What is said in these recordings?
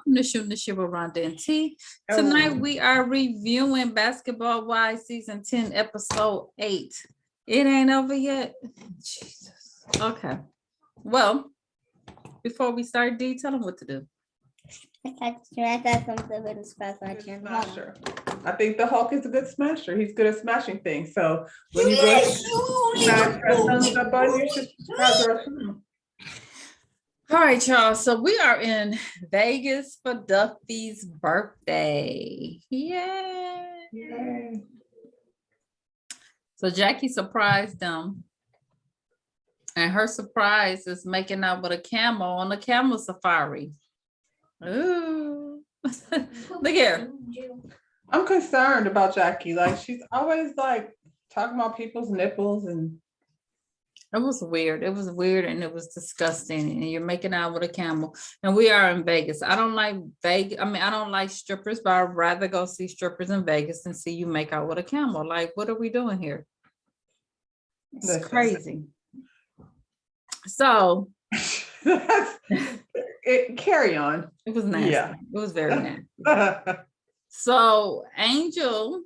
welcome to Shooting the Shit with Rhonda and T. Tonight we are reviewing Basketball Wives Season 10, Episode 8. It ain't over yet. Jesus. Okay. Well, before we start, D, tell them what to do. I got something with smasher. I think the Hulk is a good smasher. He's good at smashing things. So when you go smash that thumbs up button, you should subscribe to our channel. All right, y'all. So we are in Vegas for Duffy's birthday. Yay. So Jackie surprised them. And her surprise is making out with a camel on a camel safari. Ooh. Look here. I'm concerned about Jackie. Like, she's always like talking about people's nipples, and it was weird. It was weird and it was disgusting. And you're making out with a camel. And we are in Vegas. I don't like Vegas. I mean, I don't like strippers, but I'd rather go see strippers in Vegas than see you make out with a camel. Like, what are we doing here? It's crazy. So carry on. It was nasty. Yeah. It was very nasty. So Angel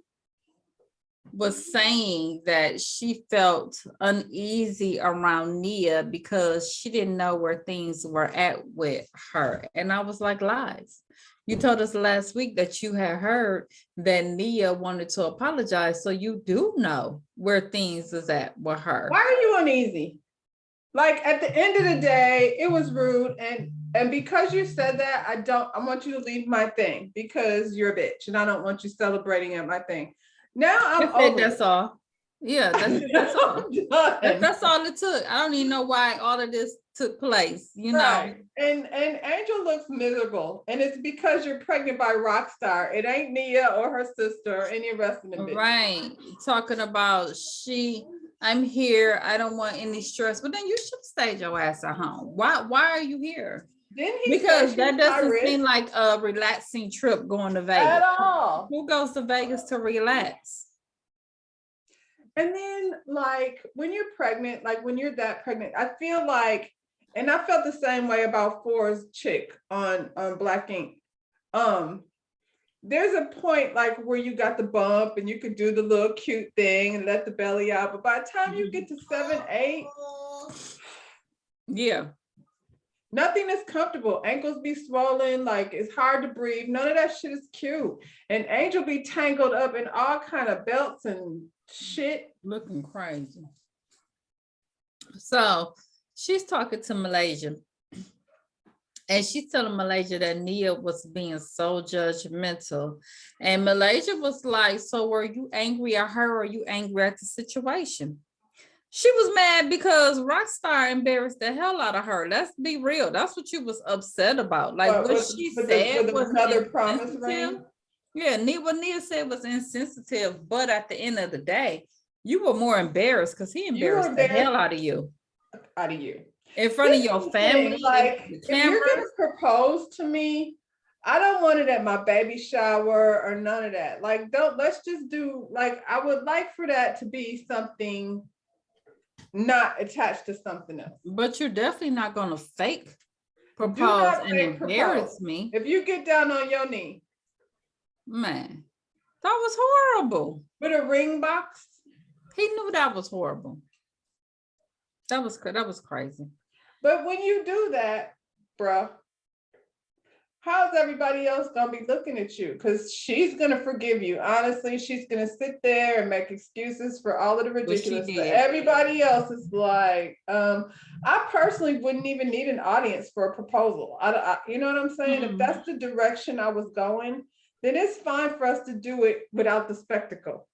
was saying that she felt uneasy around Nia because she didn't know where things were at with her. And I was like, lies. You told us last week that you had heard that Nia wanted to apologize. So you do know where things is at with her. Why are you uneasy? Like, at the end of the day, it was rude. And because you said that, I want you to leave my thing because you're a bitch and I don't want you celebrating at my thing. Now I'm over. That's all. Yeah, that's all. That's all it took. I don't even know why all of this took place, you know. And Angel looks miserable, and it's because you're pregnant by Rockstar. It ain't Nia or her sister or any rest of them bitches. Right. Talking about I'm here. I don't want any stress. But then you should stay your ass at home. Why are you here? Because that doesn't seem like a relaxing trip going to Vegas. At all. Who goes to Vegas to relax? And then, like, when you're pregnant, like when you're that pregnant, I feel like, and I felt the same way about Four's chick on Black Ink. There's a point like where you got the bump and you could do the little cute thing and let the belly out. But by the time you get to 7, 8, yeah. Nothing is comfortable. Ankles be swollen, like it's hard to breathe. None of that shit is cute. And Angel be tangled up in all kind of belts and shit. Looking crazy. So she's talking to Malaysia. And she's telling Malaysia that Nia was being so judgmental. And Malaysia was like, so were you angry at her or are you angry at the situation? She was mad because Rockstar embarrassed the hell out of her. Let's be real. That's what you was upset about. Like what she said was another promise ring. Yeah, what Nia said was insensitive. But at the end of the day, you were more embarrassed because he embarrassed the hell out of you. In front of your family. Like, if you're gonna propose to me, I don't want it at my baby shower or none of that. Like, let's just do, like, I would like for that to be something not attached to something else. But you're definitely not gonna fake propose and embarrass me. If you get down on your knee. Man, that was horrible. With a ring box? He knew that was horrible. That was crazy. But when you do that, bruh, how's everybody else gonna be looking at you? Because she's gonna forgive you. Honestly, she's gonna sit there and make excuses for all of the ridiculous. But everybody else is like, I personally wouldn't even need an audience for a proposal. You know what I'm saying? If that's the direction I was going, then it's fine for us to do it without the spectacle.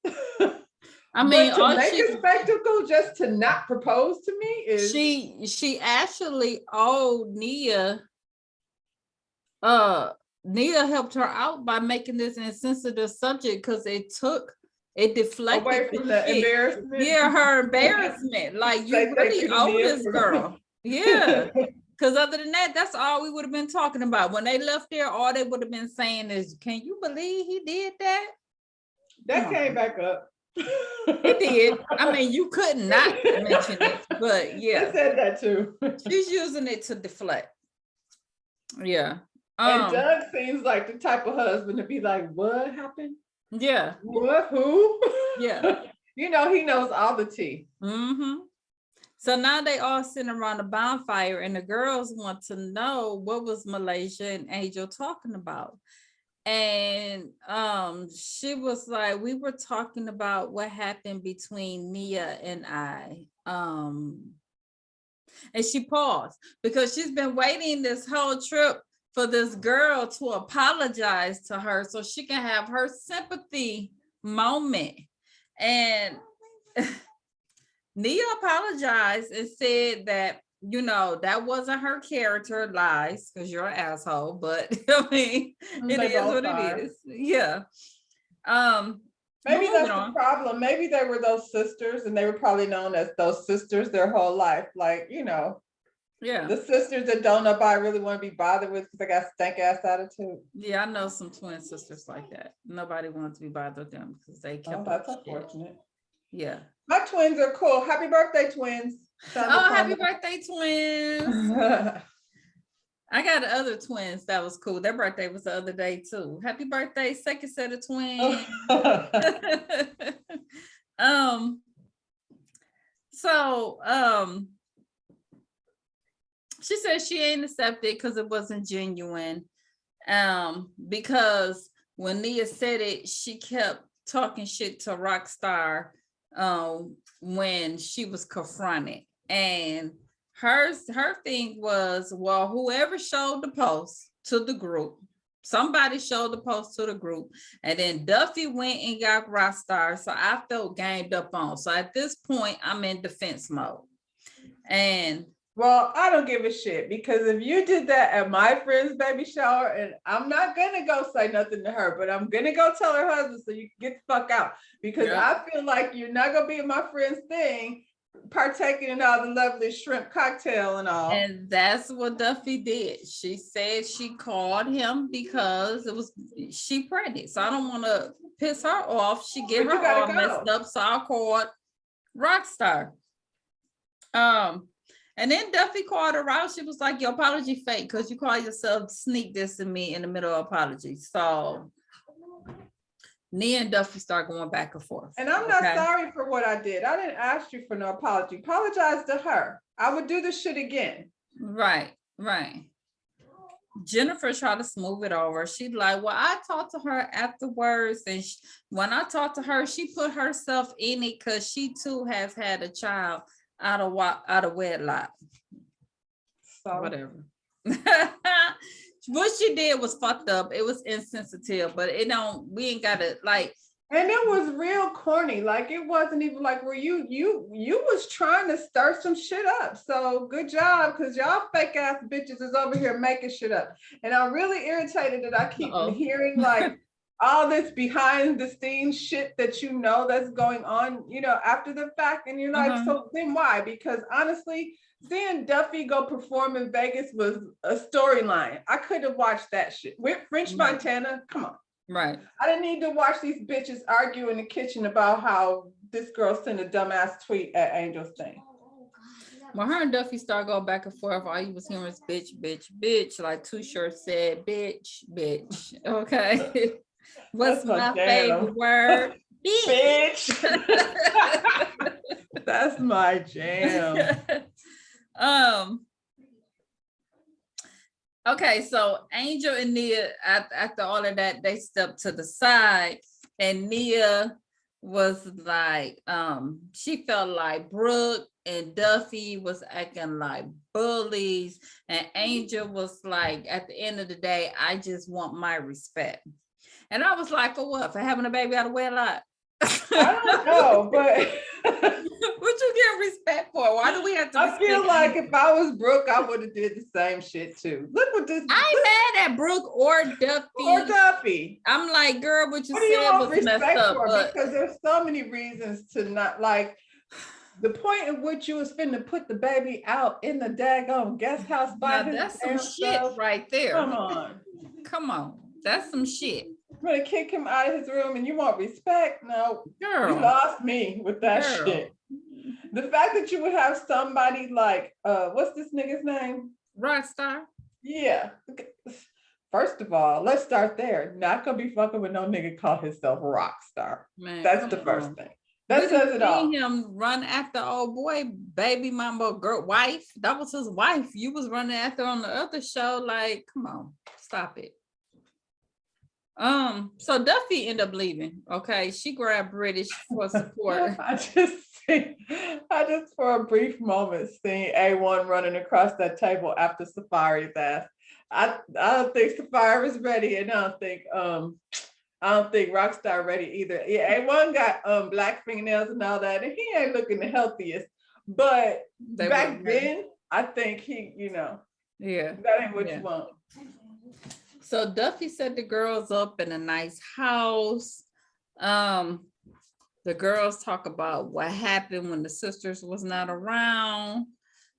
I mean, to make a spectacle just to not propose to me is she actually owed Nia. Nia helped her out by making this insensitive subject because it deflected away from the embarrassment. Yeah, her embarrassment. Like, you really owe this girl. Yeah. Because other than that, that's all we would have been talking about. When they left there, all they would have been saying is, can you believe he did that? That came back up. It did. I mean, you could not mention it, but yeah. I said that too. She's using it to deflect. Yeah. And Um, Doug seems like the type of husband to be like, what happened? yeah, What? Who? yeah. You know, he knows all the tea. Mm-hmm. So now they all sitting around the bonfire, and the girls want to know what was Malaysia and Angel talking about. And she was like, we were talking about what happened between Nia and I. And she paused because she's been waiting this whole trip for this girl to apologize to her so she can have her sympathy moment. And Nia apologized and said that, you know, that wasn't her character, lies, because you're an asshole, but I mean, it They is both what it are. is. Yeah. Maybe Moving that's the on. problem. Maybe they were those sisters and they were probably known as those sisters their whole life. Like, you know, Yeah. the sisters that don't nobody really want to be bothered with because they got stank ass attitude. Yeah, I know some twin sisters like that. Nobody wanted to be bothered with them because they Oh, kept that's up shit. unfortunate. Yeah. My twins are cool. Happy birthday, twins. Oh, happy birthday, twins. I got other twins that was cool. Their birthday was the other day too. Happy birthday, second set of twins. So she said she ain't accepted because it wasn't genuine. Because when Nia said it, she kept talking shit to Rockstar when she was confronted. And her thing was, well, whoever showed the post to the group, somebody showed the post to the group, and then Duffy went and got Rockstar. So I felt ganged up on. So at this point, I'm in defense mode. And well, I don't give a shit because if you did that at my friend's baby shower, and I'm not gonna go say nothing to her, but I'm gonna go tell her husband so you can get the fuck out because I feel like you're not gonna be at my friend's thing, partaking in all the lovely shrimp cocktail and all. And that's what Duffy did. She said she called him because she pregnant. So I don't want to piss her off. She get But you her gotta all go. messed up. So I called Rockstar. And then Duffy called her out. She was like, your apology fake because you call yourself sneak dissing me in the middle of apology. So Nia and Duffy start going back and forth. And I'm not sorry for what I did. I didn't ask you for no apology. Apologize to her. I would do this shit again. Right. Jennifer tried to smooth it over. She's like, well, I talked to her afterwards. And when I talked to her, she put herself in it because she too has had a child out of wedlock. So whatever. What she did was fucked up. It was insensitive, but we ain't gotta like. And it was real corny. Like it wasn't even like where you was trying to start some shit up. So good job, because y'all fake ass bitches is over here making shit up. And I'm really irritated that I keep hearing like all this behind the scenes shit that you know that's going on, you know, after the fact. And you're like, so then why? Because honestly, seeing Duffy go perform in Vegas was a storyline. I could have watched that shit. With French Montana, come on. Right. I didn't need to watch these bitches argue in the kitchen about how this girl sent a dumbass tweet at Angel's thing. When her and Duffy start going back and forth, all you was hearing was bitch, like Too Short said, bitch. Okay. What's my favorite word? Bitch. That's my jam. Okay, so Angel and Nia, after all of that, they stepped to the side, and Nia was like, she felt like Brooke and Duffy was acting like bullies, and Angel was like, at the end of the day, I just want my respect. And I was like, for what? For having a baby out of wedlock? I don't know, but what you get respect for? Why do we have to? I feel like if I was Brooke, I would have did the same shit too. Look what this. I ain't mad at Brooke or Duffy. I'm like, girl, what you said was messed up. Because there's so many reasons to not like. The point at which you was finna put the baby out in the daggone guest house by his that's some shit right there. Come on, that's some shit. You're gonna kick him out of his room and you want respect? No, girl, you lost me with that shit. The fact that you would have somebody like what's this nigga's name? Rockstar. Yeah. First of all, let's start there. Not gonna be fucking with no nigga call himself Rockstar. Man, That's come the first on. thing. We That done says it all. seen him run after old boy, baby mama, girl, wife. That was his wife. You was running after on the other show. Like, come on, stop it. So Duffy ended up leaving. Okay, she grabbed British for support. I just for a brief moment seen A1 running across that table after Safari's ass. I don't think Safari is ready, and I don't think Rockstar ready either. Yeah, A1 got black fingernails and all that, and he ain't looking the healthiest. But They back were- then, I think he, yeah. that ain't what Yeah. you want. So Duffy set the girls up in a nice house. The girls talk about what happened when the sisters was not around.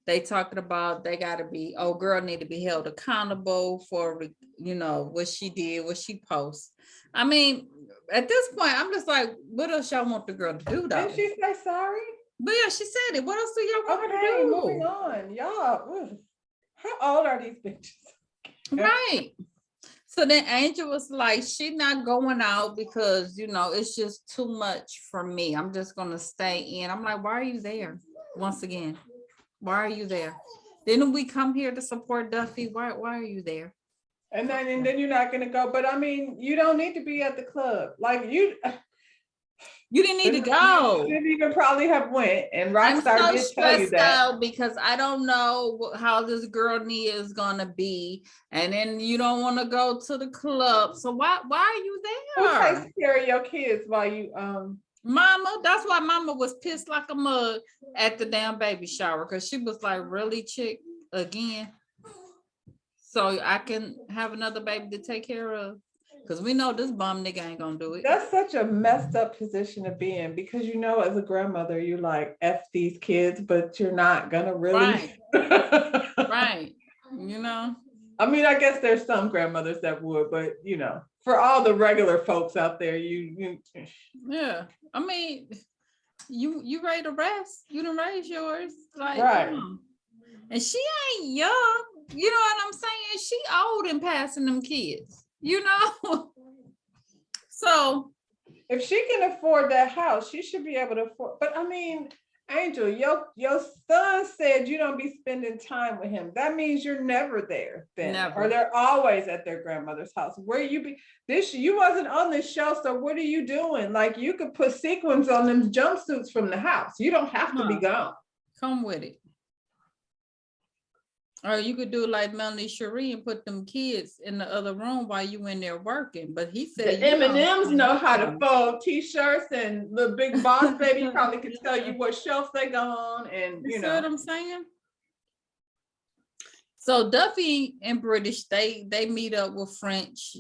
They talking about they gotta be, girl need to be held accountable for, what she did, what she posts. I mean, at this point, I'm just like, what else y'all want the girl to do though? Did she say sorry? But yeah, she said it. What else do y'all want her Okay, to do? moving on. Y'all, how old are these bitches? Right. So then Angel was like, she not going out because, it's just too much for me. I'm just going to stay in. I'm like, why are you there? Once again, why are you there? Didn't we come here to support Duffy? Why are you there? And then you're not going to go. But I mean, you don't need to be at the club. Like you didn't need to go. You didn't even probably have went. And I'm Rockstar so did tell you stressed that. out because I don't know how this girl Nia is gonna be, and then you don't want to go to the club. So why are you Who there? takes care of your kids while you Mama, that's why Mama was pissed like a mug at the damn baby shower, because she was like, really, chick, again? So I can have another baby to take care of? Because we know this bum nigga ain't gonna do it. That's such a messed up position to be in, because as a grandmother, you like F these kids, but you're not gonna really. Right. Right. I mean, I guess there's some grandmothers that would, but for all the regular folks out there, you Yeah. I mean, you ready to rest? You done raise yours. Like, right. And she ain't young. You know what I'm saying? She old and passing them kids, So if she can afford that house, she should be able to afford. But I mean, Angel, your son said you don't be spending time with him. That means you're never there then. Never. Or they're always at their grandmother's house. Where you be you wasn't on this show, so what are you doing? Like, you could put sequins on them jumpsuits from the house. You don't have to be gone. Come with it. Or you could do like Melanie Cherie and put them kids in the other room while you in there working. But he said the M&Ms know how to fold t-shirts, and the big boss baby probably could tell you what shelf they go on, and you know what I'm saying? So Duffy and British, they meet up with French.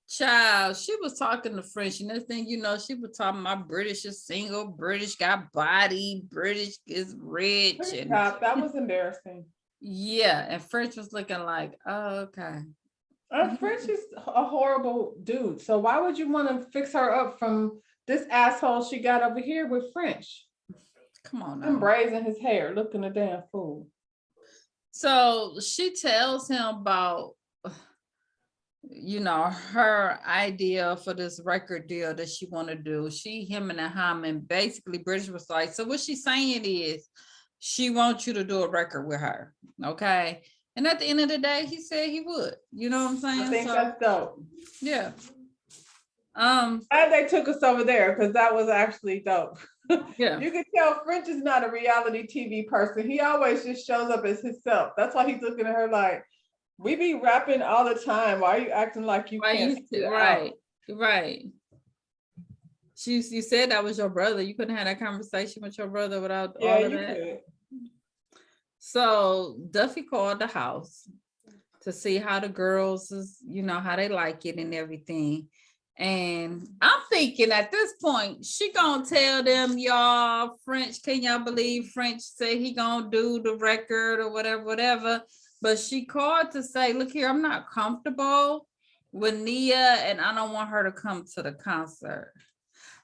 Child, she was talking to French, and this thing, she was talking about British is single, British got body, British is rich. And that was embarrassing. Yeah, and French was looking like, oh, okay. French is a horrible dude. So why would you want to fix her up from this asshole she got over here with French? Come on now. Him braising his hair, looking a damn fool. So she tells him about, her idea for this record deal that she want to do. Him and Hammond, basically British was like, so what she's saying is, she wants you to do a record with her, okay? And at the end of the day, he said he would. You know what I'm saying? I think that's dope. Yeah. And they took us over there, because that was actually dope. Yeah. You can tell French is not a reality TV person. He always just shows up as himself. That's why he's looking at her like, we be rapping all the time. Why are you acting like you can't? Right. You said that was your brother. You couldn't have that conversation with your brother without all of that. Could. So Duffy called the house to see how the girls is, how they like it and everything. And I'm thinking at this point, she gonna tell them, y'all, French, can y'all believe French say he gonna do the record or whatever. But she called to say, look here, I'm not comfortable with Nia, and I don't want her to come to the concert.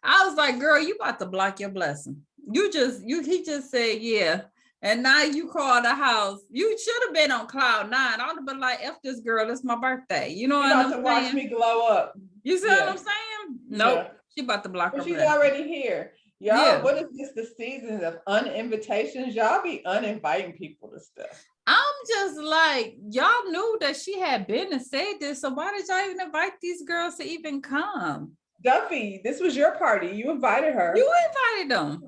I was like, girl, you about to block your blessing. He just said, yeah. And now you call the house. You should have been on cloud nine. I would have been like, F this girl, it's my birthday. You know You what about I'm to watch saying? me glow up. You see Yeah. what I'm saying? Nope. Yeah. She about to block But her she's blessing. already here. Y'all, Yeah. what is this? The seasons of uninvitations? Y'all be uninviting people to stuff. I'm just like, y'all knew that she had been and said this, so why did y'all even invite these girls to even come? Duffy, this was your party. You invited her. You invited them.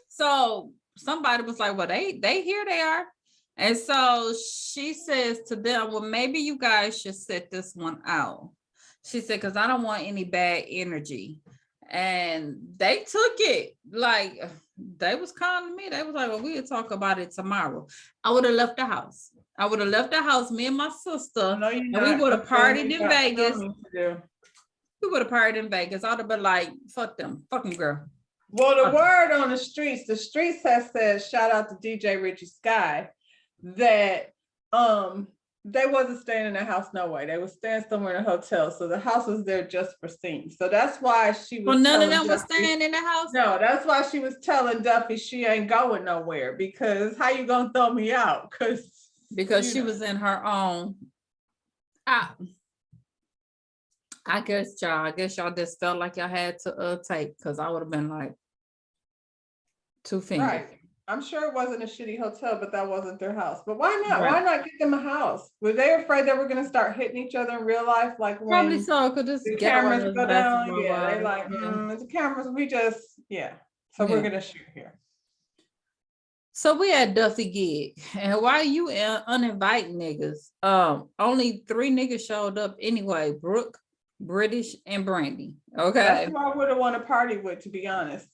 So somebody was like, well, they here they are. And so she says to them, well, maybe you guys should sit this one out. She said, because I don't want any bad energy. And they took it like they was calling me. They was like, well, we'll talk about it tomorrow. I would have left the house. I would have left the house, me and my sister. No, you're And not. we would have partied in Vegas. We would have partied in Vegas. I'd have been like, fuck them, girl. Well, the word on the streets has said, shout out to DJ Richie Sky, that they wasn't staying in the house no way. They was staying somewhere in a hotel. So the house was there just for scenes. So that's why she was. Well, none of them was staying in the house. No, that's why she was telling Duffy she ain't going nowhere, because how you gonna throw me out? Because she was in her own. I guess y'all just felt like y'all had to take, because I would have been like 2 fingers. Right. I'm sure it wasn't a shitty hotel, but that wasn't their house. But why not? Right. Why not get them a house? Were they afraid they were going to start hitting each other in real life? Like when Probably so, because the cameras go down. Yeah, they like, the cameras, so we're going to shoot here. So we had Duffy gig, and why you uninviting niggas? Only 3 niggas showed up anyway. Brooke, British, and Brandy. Okay. That's who I would have wanted to party with, to be honest.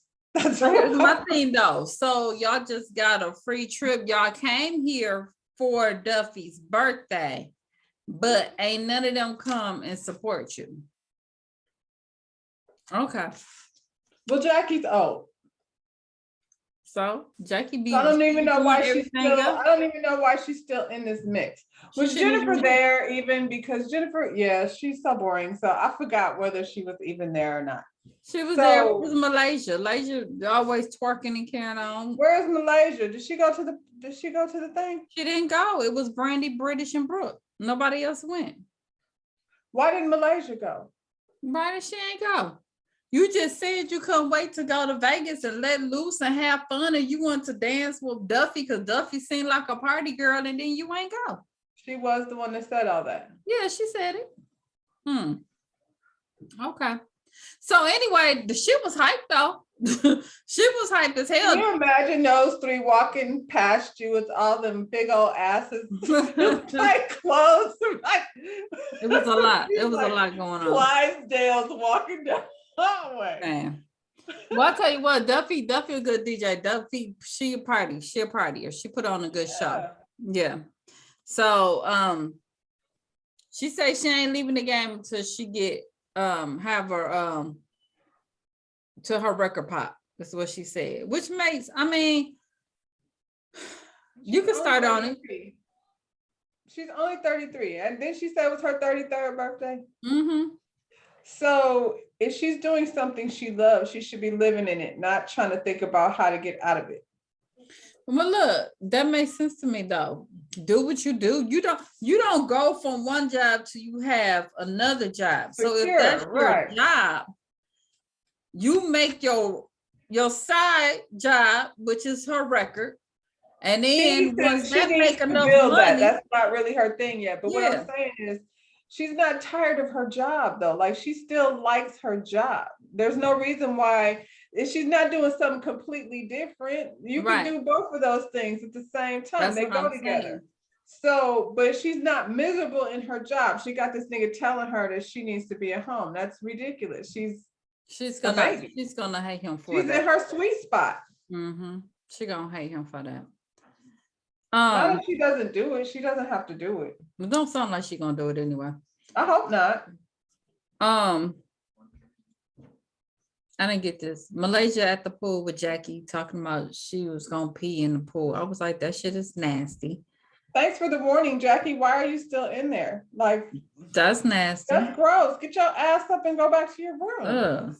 So here's my thing though. So y'all just got a free trip. Y'all came here for Duffy's birthday, but ain't none of them come and support you. Okay. Well, Jackie's old. So Jackie B. I don't even know why she's still in this mix. Was Jennifer there even? Because Jennifer, she's so boring. So I forgot whether she was even there or not. She was there. It was Malaysia. Malaysia always twerking and carrying on. Where's Malaysia? Did she go to the thing? She didn't go. It was Brandy, British, and Brooke. Nobody else went. Why didn't Malaysia go? Brandy, she ain't go. You just said you couldn't wait to go to Vegas and let loose and have fun, and you want to dance with Duffy because Duffy seemed like a party girl, and then you ain't go. She was the one that said all that. Yeah, she said it. Okay. So anyway, the shit was hyped though. Shit was hyped as hell. Can you imagine those 3 walking past you with all them big old asses, like clothes? It was a lot. It was like a lot going on. Clydesdales walking down the hallway. Man. Well, I'll tell you what, Duffy a good DJ. Duffy, she a partier. She put on a good show. Yeah. So she said she ain't leaving the game until she get have her to her record pop. That's what she said. Which makes, I mean, you can start on it. She's only 33. And then she said it was her 33rd birthday. Mm-hmm. So if she's doing something she loves, she should be living in it, not trying to think about how to get out of it. Well, look, that makes sense to me though. Do what you do. You don't go from one job to you have another job. So if that's your job, you make your side job, which is her record, and then once that make enough money, that's not really her thing yet. But what I'm saying is, she's not tired of her job though. Like she still likes her job. There's no reason why. If she's not doing something completely different, you can do both of those things at the same time. They go together. So, but she's not miserable in her job. She got this nigga telling her that she needs to be at home. That's ridiculous. She's gonna hate him for that. She's in her sweet spot. Mm-hmm. She gonna hate him for that. Not if she doesn't do it. She doesn't have to do it. It don't sound like she's gonna do it anyway. I hope not. I didn't get this. Malaysia at the pool with Jackie talking about she was gonna pee in the pool. I was like, that shit is nasty. Thanks for the warning, Jackie. Why are you still in there? Like, that's nasty. That's gross. Get your ass up and go back to your room.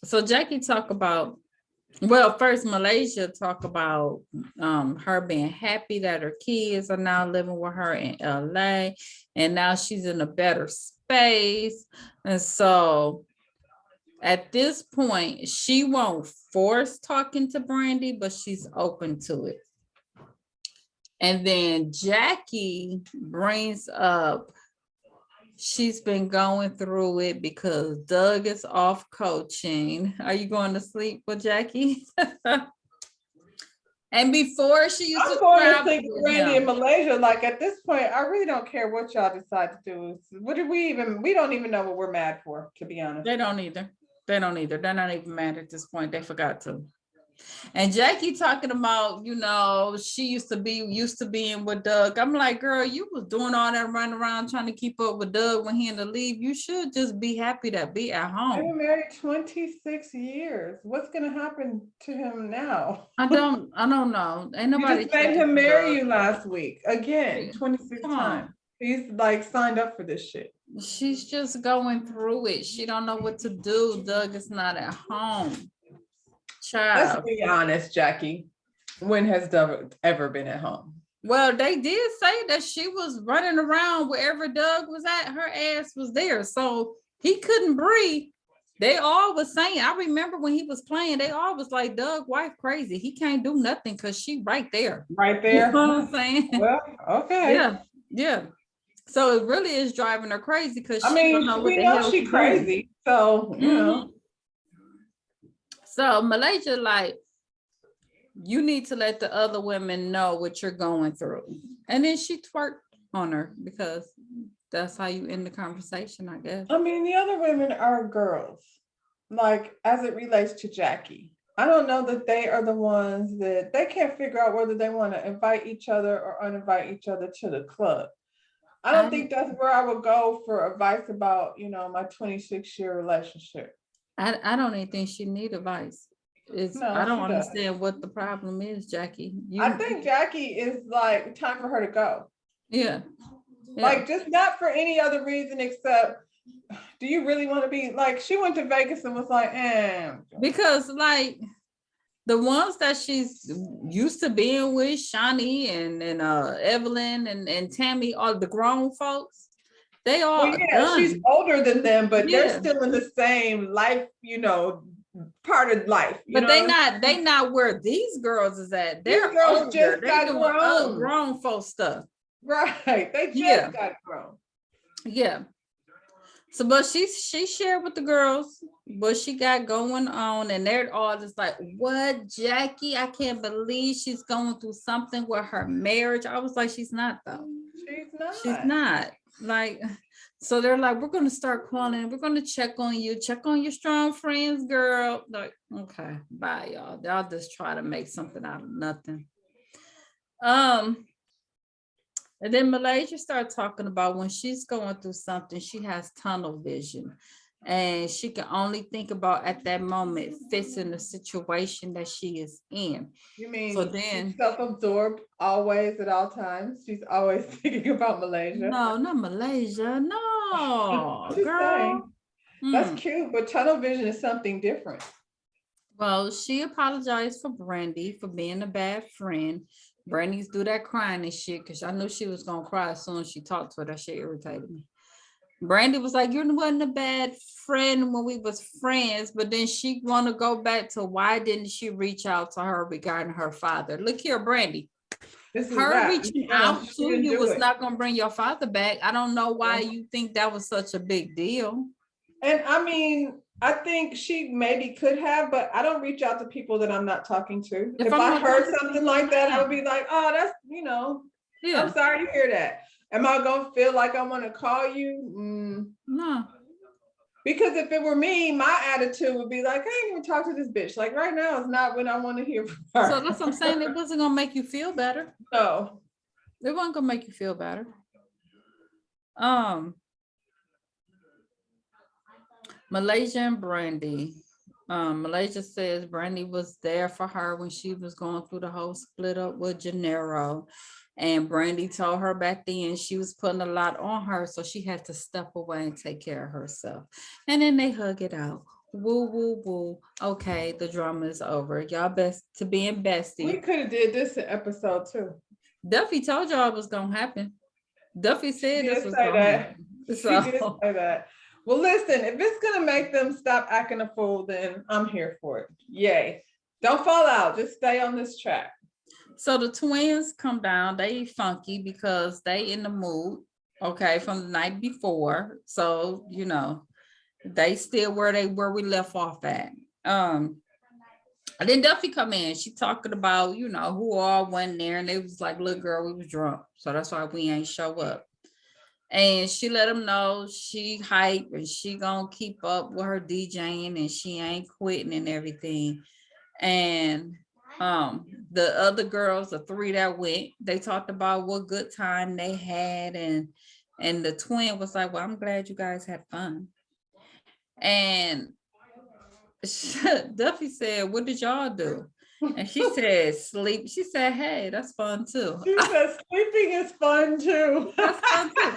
So Jackie talked about Well, first Malaysia talk about her being happy that her kids are now living with her in LA, and now she's in a better space. And so at this point, she won't force talking to Brandy, but she's open to it. And then Jackie brings up she's been going through it because Doug is off coaching. Are you going to sleep with Jackie? And before she used I'm to going to travel sleep with with Randy in him. Malaysia. Like at this point, I really don't care what y'all decide to do. What did we don't even know what we're mad for, to be honest. They don't either. They don't either. They're not even mad at this point. They forgot to. And Jackie talking about, she used to being with Doug. I'm like, girl, you was doing all that running around trying to keep up with Doug when he had to leave. You should just be happy to be at They home. were married 26 years. What's gonna happen to him now? I don't know. Ain't You nobody just made checking him for marry Doug. you last week again, 26 Come on. times. He's like signed up for this shit. She's just going through it. She don't know what to do. Doug is not at home. Let's Child. be honest, Jackie. When has Doug ever been at home? Well, they did say that she was running around wherever Doug was at. Her ass was there. So he couldn't breathe. They all was saying, I remember when he was playing, they all was like, Doug, wife crazy. He can't do nothing because she right there. Right there. You know what I'm saying? Well, okay. Yeah. So it really is driving her crazy because I she mean, don't know what we the know hell she she's crazy. So, you know. doing. So Malaysia, like, you need to let the other women know what you're going through. And then she twerked on her because that's how you end the conversation, I guess. I mean, the other women are girls, like as it relates to Jackie. I don't know that they are the ones that they can't figure out whether they want to invite each other or uninvite each other to the club. I don't think that's where I would go for advice about, my 26-year relationship. I don't even think she need advice. No, I don't she doesn't. understand what the problem is, Jackie. I think Jackie is like time for her to go. Yeah. Like just not for any other reason except, do you really want to be like, she went to Vegas and was like, because like the ones that she's used to being with, Shawnee and Evelyn and Tammy, all the grown folks, they all well, yeah, done. she's older than them, but Yeah. they're still in the same life, part of life. But they not where these girls is at. They're girls older. just They got doing grown. Grown folk stuff. Right. They just got grown. Yeah. So, but she shared with the girls what she got going on, and they're all just like, "What, Jackie? I can't believe she's going through something with her marriage." I was like, "She's not though. She's not." Like, so they're like, "We're gonna start calling. We're gonna check on you. Check on your strong friends, girl." Like, okay, bye, y'all. Y'all just try to make something out of nothing. And then Malaysia started talking about when she's going through something, she has tunnel vision. And she can only think about at that moment fixing the situation that she is in. You mean so then self-absorbed always at all times? She's always thinking about Malaysia. No, not Malaysia. No, girl. That's cute, but tunnel vision is something different. Well, she apologized for Brandy for being a bad friend. Brandy's do that crying and shit because I knew she was gonna cry as soon as she talked to her. That shit irritated me. Brandy was like, "You wasn't a bad friend when we was friends," but then she want to go back to why didn't she reach out to her regarding her father? Look here, Brandy. Her reaching out to you was not gonna bring your father back. I don't know why you think that was such a big deal. And I mean, I think she maybe could have, but I don't reach out to people that I'm not talking to. If I heard something like that, I would be like, "Oh, that's, I'm sorry to hear that." Am I gonna feel like I want to call you? No. Because if it were me, my attitude would be like, I ain't even talk to this bitch. Like right now is not when I want to hear from her. So that's what I'm saying. It wasn't gonna make you feel better. No. It wasn't gonna make you feel better. Malaysia and Brandy. Malaysia says Brandy was there for her when she was going through the whole split up with Gennaro. And Brandy told her back then she was putting a lot on her, so she had to step away and take care of herself. And then they hug it out. Woo, woo, woo. Okay, the drama is over. Y'all best to being We bestie. could have did this in episode 2. Duffy told y'all it was gonna happen. Duffy She said this did was say gonna that. happen. She did So say that. Well, listen, if it's gonna make them stop acting a fool, then I'm here for it. Yay. Don't fall out. Just stay on this track. so the twins come down, they funky because they in the mood, okay, from the night before. So, they still where we left off at. And then Duffy come in, she talking about, who all went there, and they was like, look, girl, we was drunk. So that's why we ain't show up. And she let them know she hype and she gonna keep up with her DJing and she ain't quitting and everything. And the other girls, the 3 that went, they talked about what good time they had, and the twin was like, well, I'm glad you guys had fun. And Duffy said, what did y'all do? And she said, sleep. She said, hey, that's fun too. She said sleeping is fun too. That's fun too.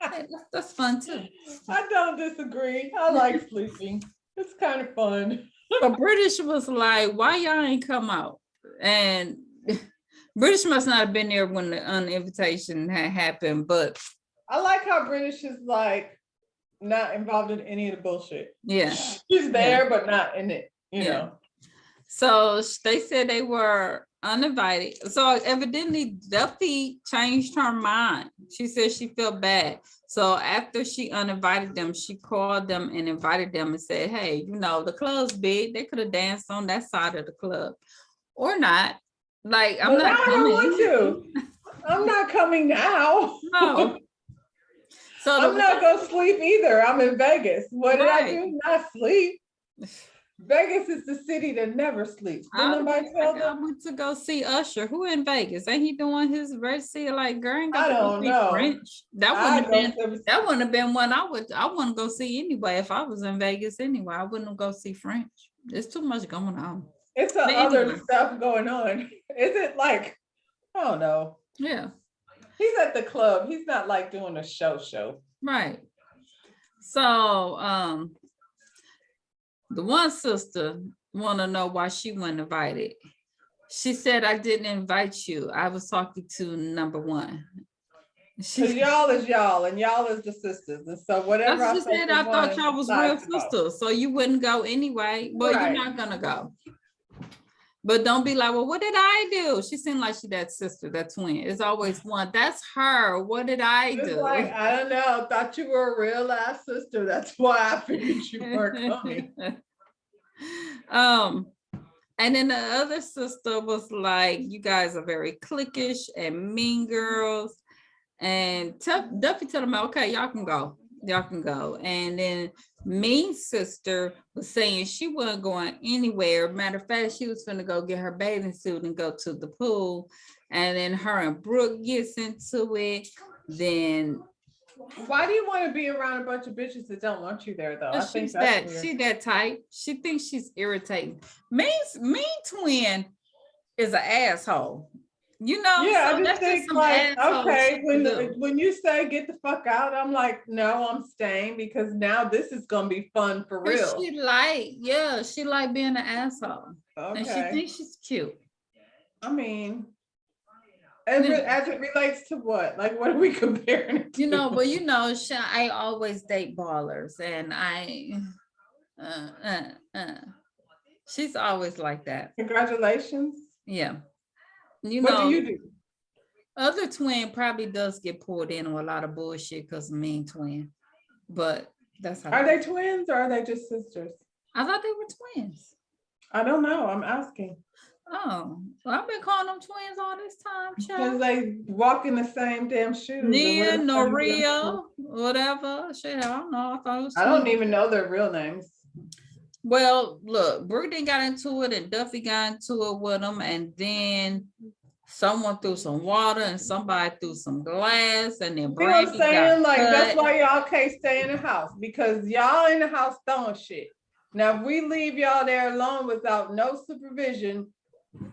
Hey, that's fun too. I don't disagree. I like sleeping. It's kind of fun. But British was like, why y'all ain't come out? And British must not have been there when the invitation had happened, but I like how British is like not involved in any of the bullshit. yeah. She's there, but not in it, you know. So they said they were uninvited. So evidently Duffy changed her mind. She said she felt bad. So after she uninvited them, she called them and invited them and said, hey, the club's big. They could have danced on that side of the club or not. Like, I'm But not now I don't want to. I'm not coming now. No. So I'm not gonna sleep either. I'm in Vegas. What did I do? Not sleep. Vegas is the city that never sleeps. Did nobody tell I them? went to go see Usher. Who in Vegas? Ain't he doing his residency? Like, girl, ain't got I to go don't see know. French. That wouldn't have been one I wouldn't go see anyway. If I was in Vegas anyway, I wouldn't go see French. There's too much going on. It's other stuff going on. Is it like, I don't know. Yeah. He's at the club. He's not like doing a show. Right. So the one sister want to know why she wasn't invited. She said, I didn't invite you. I was talking to number one. Because y'all is y'all and y'all is the sisters. And so whatever I said, I thought y'all was real sisters. So you wouldn't go anyway. Well, right. You're not going to go. But don't be like, well, what did I do? She seemed like she that sister, that twin. It's always one. That's her. What did I do? Like, I don't know. Thought you were a real ass sister. That's why I figured you weren't coming. And then the other sister was like, you guys are very cliquish and mean girls. And Duffy told them, okay, y'all can go. Y'all can go. And then Mean sister was saying she wasn't going anywhere. Matter of fact, she was gonna go get her bathing suit and go to the pool. And then her and Brooke gets into it. Then why do you want to be around a bunch of bitches that don't want you there though? I think she's that type. She thinks she's irritating. Mean twin is an asshole. Yeah, so I just think like, okay, when you say get the fuck out, I'm like, no, I'm staying because now this is gonna be fun for real. She like being an asshole. Okay. And she thinks she's cute. I mean, as it relates to what? Like, what are we comparing it to? I always date ballers, and she's always like that. Congratulations. Yeah. What do you do? Other twin probably does get pulled in on a lot of bullshit because of Mean twin, but that's how. Are they twins or are they just sisters? I thought they were twins. I don't know. I'm asking. Oh, well, I've been calling them twins all this time, because they walk in the same damn shoes. Nia, Noria, whatever. Shit, I don't know. I don't even know their real names. Well, look, Brooke got into it and Duffy got into it with them, and then someone threw some water and somebody threw some glass, and then Brandy got saying? Like, that's why y'all can't stay in the house, because y'all in the house throwing shit. Now, if we leave y'all there alone without no supervision,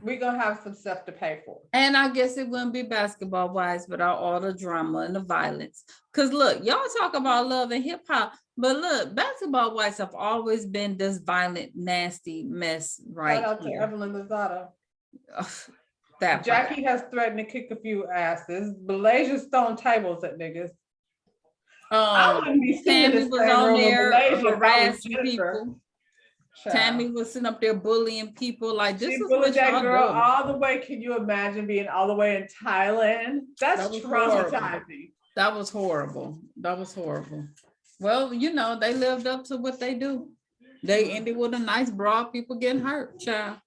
we're gonna have some stuff to pay for. And I guess it wouldn't be Basketball Wives without all the drama and the violence. Cause look, y'all talk about love and hip hop, but look, Basketball Wives have always been this violent, nasty mess right Shout out to here. Evelyn Lozada. Ugh, that part. Jackie has threatened to kick a few asses. Malaysia's throwing tables at niggas. I wouldn't be sitting in Tammy the was same on room with there Malaysia if I was harassing Jennifer. people. Child. Tammy was sitting up there bullying people. Like, this She is bullied what that y'all girl do. all the way. Can you imagine being all the way in Thailand? That's That was traumatizing. That was horrible. That was horrible. Well, you know, they lived up to what they do. They ended with a nice brawl, people getting hurt, child.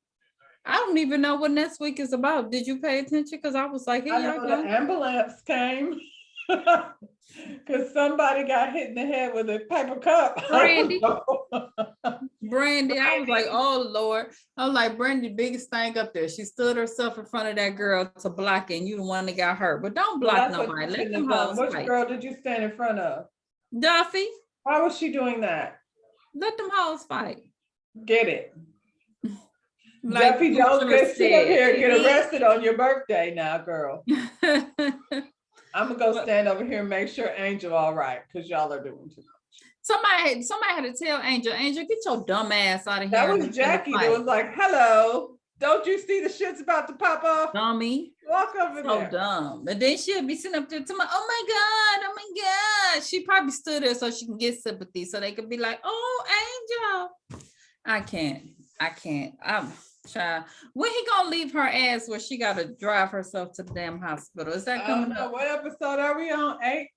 I don't even know what next week is about. Did you pay attention? Because I was like, here I y'all know go. the ambulance came because somebody got hit in the head with a paper cup. Brandy. Brandy, I was like, oh Lord. I was like, Brandy, biggest thing up there. She stood herself in front of that girl to block it, and you the one that got hurt. But don't block nobody. Let them hoes Which fight. girl did you stand in front of? Duffy, Why was she doing that? let them hoes fight. Get it. Like Duffy, don't Future get sit up said. here and get arrested on your birthday now, girl. I'm gonna go stand over here and make sure Angel all right, because y'all are doing too much. Somebody had to tell Angel, get your dumb ass out of here. That and was we finna Jackie that fight. was like, hello, don't you see the shit's about to pop off? Dummy. Walk over So there. dumb. And then she'll be sitting up there to my, oh my God. She probably stood there so she can get sympathy. So they could be like, oh, Angel. I can't. I'm child. When he gonna leave her ass where she gotta drive herself to the damn hospital? Is that I don't coming know. up? What episode are we on? 8?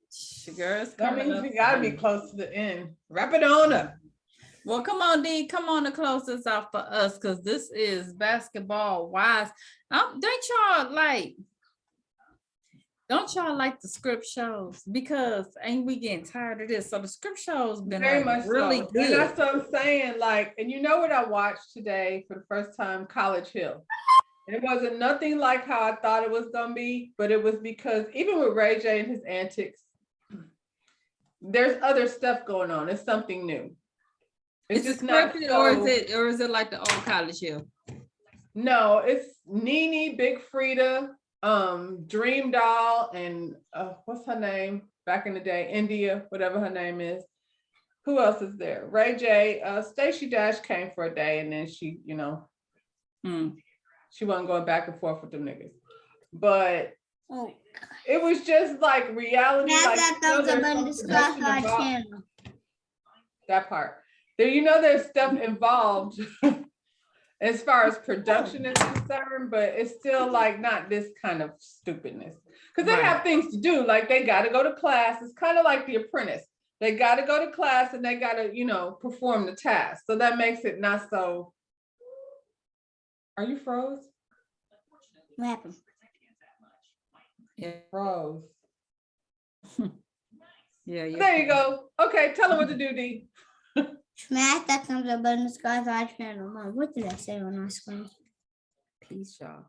Girl, it's That coming means up we gotta be soon. close to the end. Wrap it on up. Well, come on, Dee. Come on to close this out for us, because this is Basketball Wives. Don't y'all like the script shows? Because ain't we getting tired of this? So the script shows been Very like much really so. good. And that's what I'm saying. Like, and you know what I watched today for the first time? College Hill. It wasn't nothing like how I thought it was gonna be, but it was because even with Ray J and his antics, there's other stuff going on. It's something new. It's Is it just not scripted, so, or is it like the old College Hill? no, it's Nene, Big Frida, Dream Doll, and what's her name back in the day? India, whatever her name is. Who else is there? Ray J, Stacey Dash came for a day, and then she, you know, she wasn't going back and forth with them niggas. But it was just like reality. Like, that part. There, you know, there's stuff involved as far as production is concerned, but it's still like not this kind of stupidness. Because they have things to do, like they got to go to class. It's kind of like The Apprentice. They got to go to class and they got to, you know, perform the task. So that makes it not so. Are you froze? What happened? Yeah. Froze. Yeah. There you go. Okay, tell them what to do, D. Smash that thumbs up button, subscribe to our channel. Mom, what did I say on our screen? Peace, y'all.